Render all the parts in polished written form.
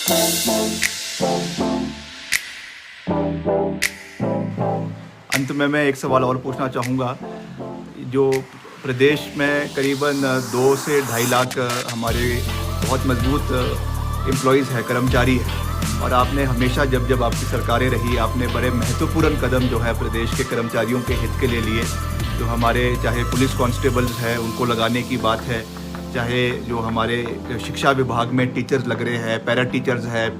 अंत में मैं एक सवाल और पूछना चाहूँगा। जो प्रदेश में करीबन 2 से 2.5 लाख हमारे बहुत मजबूत एम्प्लॉयज़ हैं, कर्मचारी हैं, और आपने हमेशा जब आपकी सरकारें रही, आपने बड़े महत्वपूर्ण कदम जो है प्रदेश के कर्मचारियों के हित के लिए लिए। जो हमारे चाहे पुलिस कांस्टेबल्स हैं उनको लगाने की बात है, चाहे जो हमारे शिक्षा विभाग में टीचर्स लग रहे हैं, पैरा टीचर्स हैं,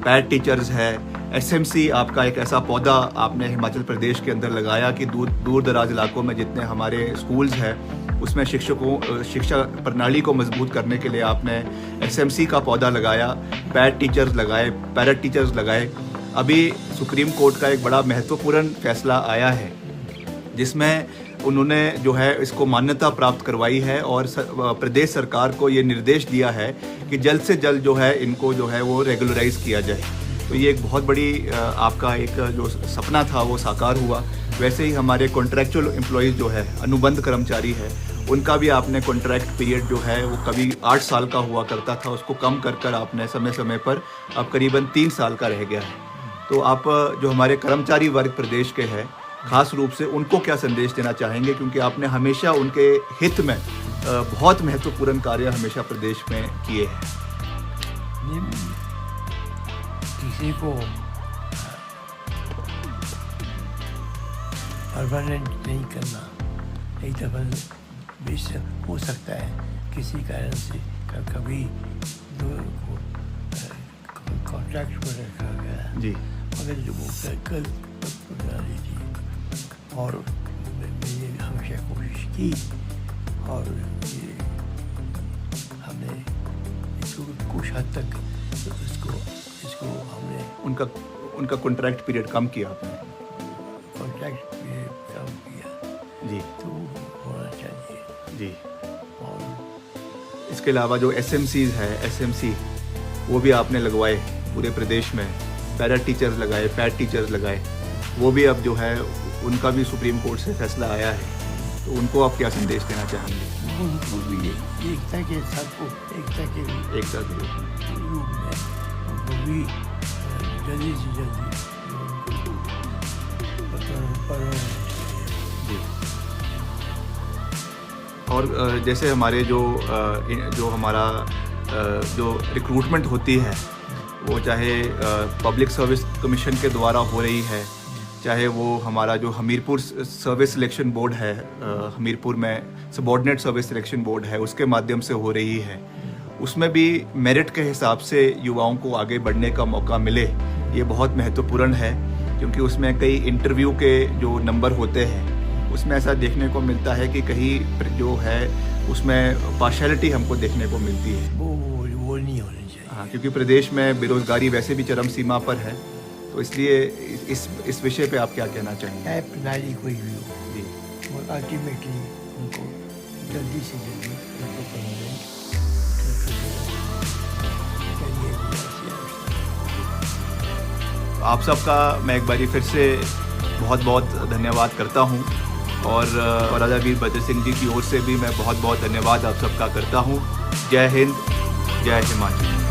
पैड टीचर्स है, एसएमसी आपका एक ऐसा पौधा आपने हिमाचल प्रदेश के अंदर लगाया कि दूर दराज इलाकों में जितने हमारे स्कूल्स हैं उसमें शिक्षा प्रणाली को मजबूत करने के लिए आपने एसएमसी का पौधा लगाया, पैड टीचर्स लगाए, पैरा टीचर्स लगाए। अभी सुप्रीम कोर्ट का एक बड़ा महत्वपूर्ण फैसला आया है जिसमें उन्होंने जो है इसको मान्यता प्राप्त करवाई है और प्रदेश सरकार को ये निर्देश दिया है कि जल्द से जल्द जो है इनको जो है वो रेगुलराइज किया जाए। तो ये एक बहुत बड़ी आपका एक जो सपना था वो साकार हुआ। वैसे ही हमारे कॉन्ट्रैक्चुअल एम्प्लॉयज़ जो है, अनुबंध कर्मचारी है, उनका भी आपने कॉन्ट्रैक्ट पीरियड जो है वो कभी 8 साल का हुआ करता था, उसको कम कर आपने समय समय पर अब करीबन 3 साल का रह गया है। तो आप जो हमारे कर्मचारी वर्ग प्रदेश के हैं, खास रूप से उनको क्या संदेश देना चाहेंगे, क्योंकि आपने हमेशा उनके हित में बहुत महत्वपूर्ण कार्य हमेशा प्रदेश में किए हैं। किसी को परमानेंट नहीं करना, एक दफ़ा बेशक हो सकता है किसी कारण से कभी कॉन्ट्रैक्ट पर रखा गया जी, मगर जो वो कल डाली थी और मैंने हमेशा कोशिश की और ये हमने इसको कुछ हद तक इसको हमने उनका कॉन्ट्रैक्ट पीरियड कम किया आपने। कॉन्ट्रैक्ट पीरियड कम किया जी, तो होना चाहिए। जी। और इसके अलावा जो एसएमसीज है, एसएमसी वो भी आपने लगवाए पूरे प्रदेश में, पैरा टीचर्स लगाए, पैड टीचर्स लगाए, वो भी अब जो है उनका भी सुप्रीम कोर्ट से फैसला आया है। तो उनको आप क्या संदेश देना चाहेंगे? उनको भी एकता के सबको एकता के रूप में उनको भी जल्दी से जल्दी जी। और जैसे हमारे जो हमारा जो रिक्रूटमेंट होती है वो चाहे पब्लिक सर्विस कमीशन के द्वारा हो रही है, चाहे वो हमारा जो हमीरपुर सर्विस सिलेक्शन बोर्ड है, हमीरपुर में सबॉर्डिनेट सर्विस सिलेक्शन बोर्ड है, उसके माध्यम से हो रही है, उसमें भी मेरिट के हिसाब से युवाओं को आगे बढ़ने का मौका मिले, ये बहुत महत्वपूर्ण है। क्योंकि उसमें कई इंटरव्यू के जो नंबर होते हैं उसमें ऐसा देखने को मिलता है कि कहीं जो है उसमें पार्शियलिटी हमको देखने को मिलती है। वो नहीं होनी चाहिए। हाँ, क्योंकि प्रदेश में बेरोजगारी वैसे भी चरम सीमा पर है, तो इसलिए इस विषय पे आप क्या कहना चाहेंगे? प्रणाली कोई भी हो जी, और अल्टीमेटली उनको जल्दी से जल्दी उनको परमानेंट आप सबका मैं एक बारी फिर से बहुत बहुत धन्यवाद करता हूँ और राजा वीर भद्र सिंह जी की ओर से भी मैं बहुत बहुत धन्यवाद आप सबका करता हूँ। जय हिंद, जय हिमाचल।